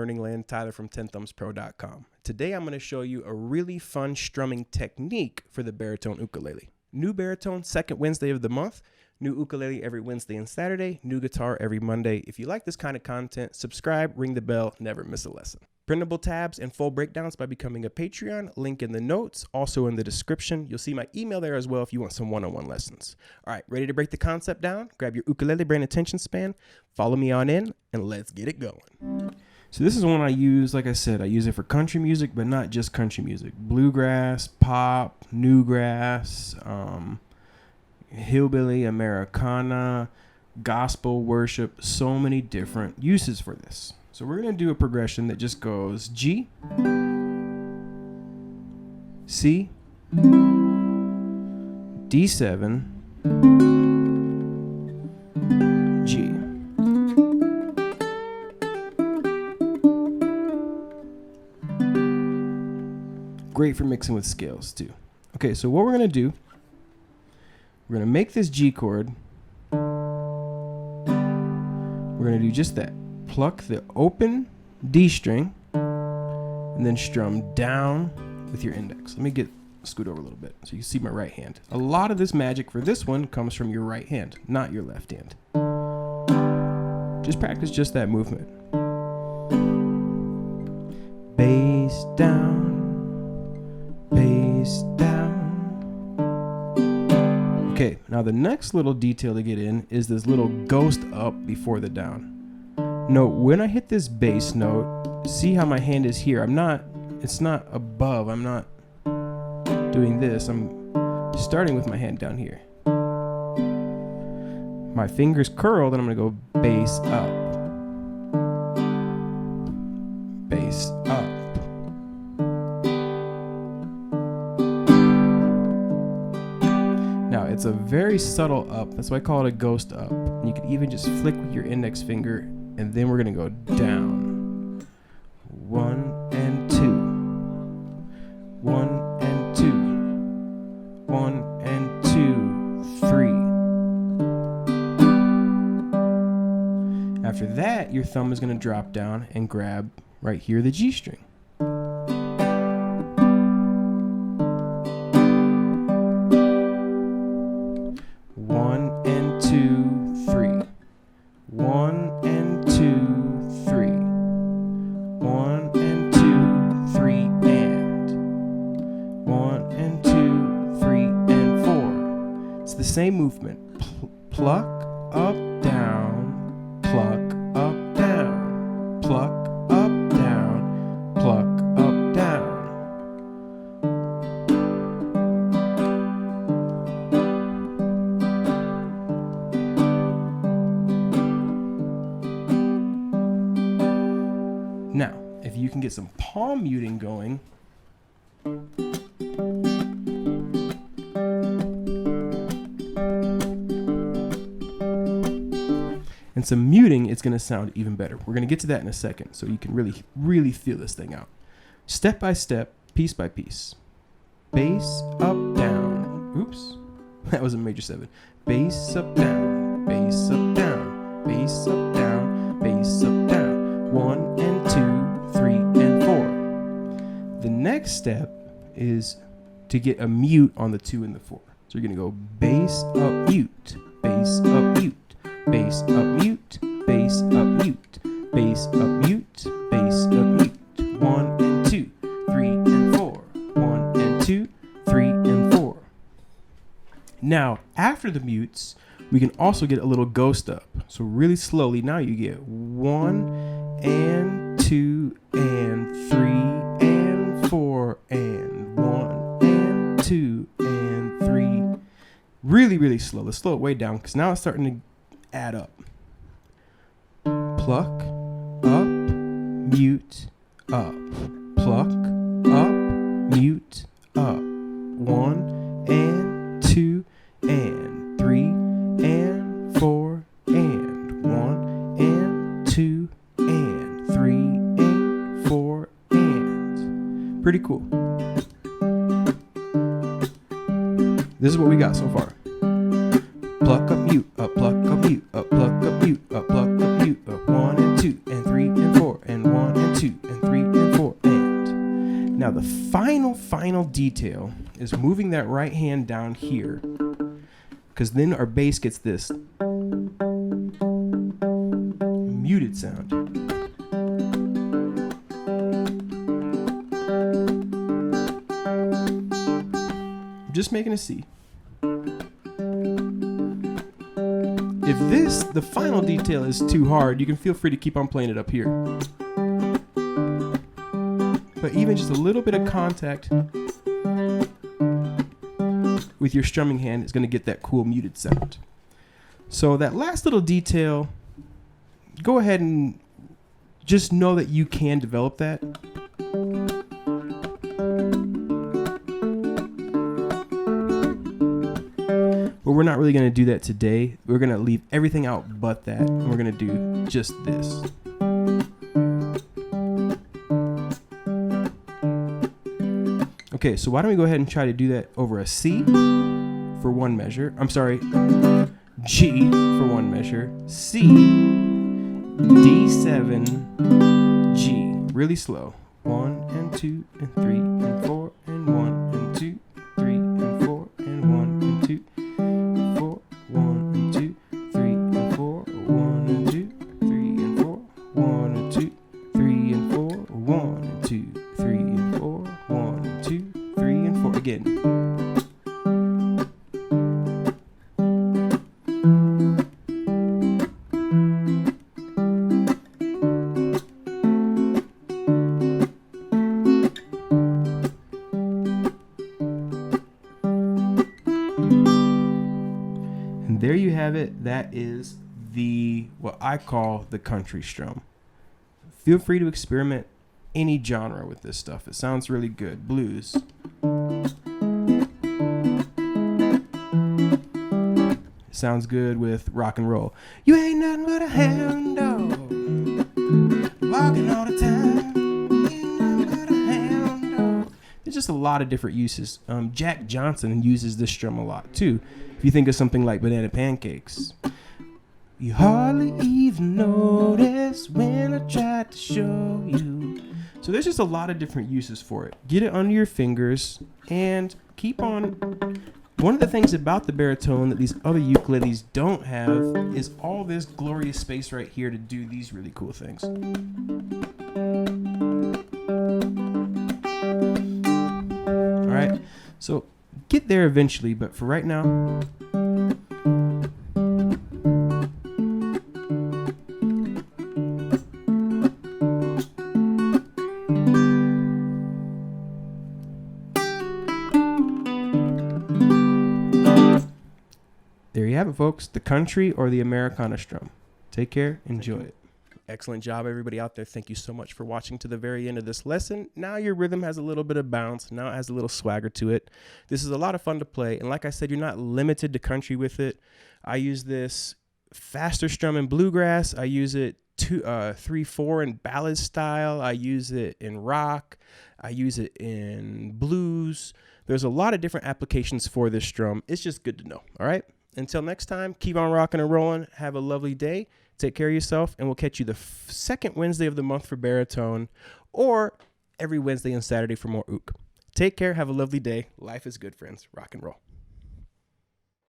learning land, Tyler from tenthumbsproductions.com. Today I'm going to show you a really fun strumming technique for the baritone ukulele. New baritone second Wednesday of the month, new ukulele every Wednesday and Saturday, new guitar every Monday. If you like this kind of content, subscribe, ring the bell, never miss a lesson. Printable tabs and full breakdowns by becoming a Patreon, link in the notes, also in the description. You'll see my email there as well if you want some one-on-one lessons. All right, ready to break the concept down? Grab your ukulele brain attention span, follow me on in, and let's get it going. So this is one I use, like I said, I use it for country music, but not just country music. Bluegrass, pop, newgrass, hillbilly, americana, gospel worship, so many different uses for this. So we're going to do a progression that just goes G, C, D7, G. Great for mixing with scales too. Okay, so what we're going to do, we're going to make this G chord. We're going to do just that. Pluck the open D string and then strum down with your index. Let me scoot over a little bit so you can see my right hand. A lot of this magic for this one comes from your right hand, not your left hand. Just practice just that movement. Bass down, bass down. Okay, now the next little detail to get in is this little ghost up before the down. Note, when I hit this bass note, see how my hand is here. It's not above. I'm not doing this. I'm starting with my hand down here. My fingers curled, and I'm going to go bass up. Bass up. Now, it's a very subtle up. That's why I call it a ghost up. And you can even just flick with your index finger. And then we're going to go down. 1 and 2. 1 and 2. 1 and 2, 3. After that, your thumb is going to drop down and grab right here the G string. 1 and 2, 3. 1 and 2, 3. 1 and 2, 3 and 1 and 2, 3 and 4. It's the same movement. Pluck up, down, pluck up, down, pluck up, down, pluck up, down. Now, if you can get some palm muting going, and some muting, it's going to sound even better. We're going to get to that in a second, so you can really, really feel this thing out. Step by step, piece by piece. Bass up, down. Oops, that was a major 7. Bass up, down, bass up, down, bass up, down, bass up, down. 1 and 2, 3 and 4. The next step is to get a mute on the 2 and the 4. So you're going to go bass up, mute, bass up, mute, bass up, mute, bass up, mute, bass up, mute, bass up, mute. 1 and 2, 3 and 4. 1 and 2, 3 and 4. Now, after the mutes, we can also get a little ghost up. So really slowly, now you get 1 and 2 and 3 and 4 and 1 and 2 and 3. Really, really slow. Let's slow it way down because now it's starting to add up. Pluck up, mute, up. Pluck up, mute, up. 1 and 2 and 3 and 4 and 1 and 2 and 3 and 4 and. Pretty cool. This is what we got so far. Pluck up, mute, up, pluck up, mute, up, pluck up, mute, up, pluck up, mute, up. 1 and 2 and 3 and 4 and 1 and Now the final detail is moving that right hand down here, because then our bass gets this muted sound. I'm just making a C. If the final detail is too hard, you can feel free to keep on playing it up here. But even just a little bit of contact with your strumming hand is going to get that cool muted sound. So that last little detail, go ahead and just know that you can develop that. But we're not really going to do that today. We're going to leave everything out but that, and we're going to do just this. Okay, so why don't we go ahead and try to do that over a C for one measure. I'm sorry, G for one measure, C, D7, G. Really slow. 1 and 2 and 3 and 4 and 1 and 2, 3 and 4 and 1 and 2, 4, 1 and 2, 3 and 4, 1 and 2, 3 and 4, 1 and 2, 3 and 4, 1 and 2, 3 and 4, 1 and 2, 3 and 4 again. And there you have it. That is what I call the country strum. Feel free to experiment any genre with this stuff. It sounds really good. Blues. It sounds good with rock and roll. You ain't nothing but a hound dog, walking all the time. You ain't nothing but a hound dog. There's just a lot of different uses. Jack Johnson uses this strum a lot too. If you think of something like Banana Pancakes. You hardly even notice when I tried to show you. So there's just a lot of different uses for it. Get it under your fingers and keep on. One of the things about the baritone that these other ukuleles don't have is all this glorious space right here to do these really cool things. All right, so get there eventually, but for right now, there you have it, folks. The country or the Americana strum. Take care. Enjoy it. Excellent job, everybody out there. Thank you so much for watching to the very end of this lesson. Now your rhythm has a little bit of bounce. Now it has a little swagger to it. This is a lot of fun to play. And like I said, you're not limited to country with it. I use this faster strum in bluegrass. I use it 3/4 in ballad style. I use it in rock. I use it in blues. There's a lot of different applications for this strum. It's just good to know. All right. Until next time, keep on rocking and rolling. Have a lovely day. Take care of yourself, and we'll catch you the second Wednesday of the month for baritone, or every Wednesday and Saturday for more ook. Take care. Have a lovely day. Life is good, friends. Rock and roll.